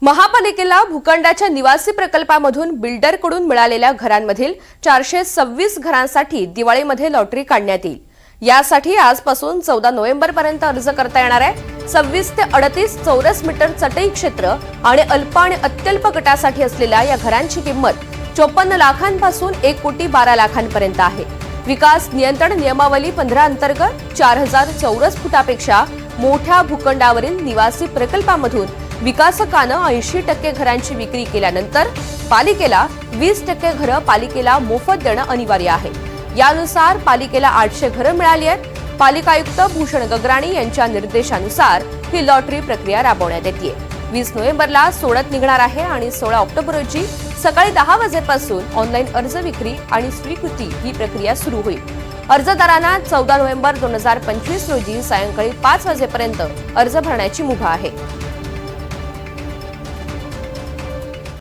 महापालिकेला भूखंडाच्या निवासी प्रकल्पामधून बिल्डरकडून मिळालेल्या घरांमधील 426 घरांसाठी दिवाळीमध्ये लॉटरी काढण्यात येईल। यासाठी आजपासून 14 नोव्हेंबरपर्यंत अर्ज करता येणार आहे। 26 ते 38 चौरस मीटर चटई क्षेत्र आणि अल्प आणि अत्यल्प गटासाठी असलेल्या या घरांची किंमत 54 लाखांपासून 1 कोटी 12 लाखांपर्यंत आहे। विकास नियंत्रण नियमावली 15 अंतर्गत 4000 चौरस फुटापेक्षा मोठ्या भूखंडावरील निवासी प्रकल्पामधून विकासकानं 80% घरांची विक्री केल्यानंतर पालिकेला 20% घरं पालिकेला मोफत देणं अनिवार्य आहे। यानुसार पालिकेला 800 घरं मिळाली आहेत। पालिका आयुक्त भूषण गगराणी यांच्या निर्देशानुसार ही लॉटरी प्रक्रिया राबवण्यात येते। 20 नोव्हेंबरला सोडत निघणार आहे आणि 16 ऑक्टोबर रोजी सकाळी 10 वाजेपासून ऑनलाईन अर्ज विक्री आणि स्वीकृती ही प्रक्रिया सुरू होईल। अर्जदारांना 14 नोव्हेंबर 2025 रोजी सायंकाळी 5 वाजेपर्यंत अर्ज भरण्याची मुभा आहे।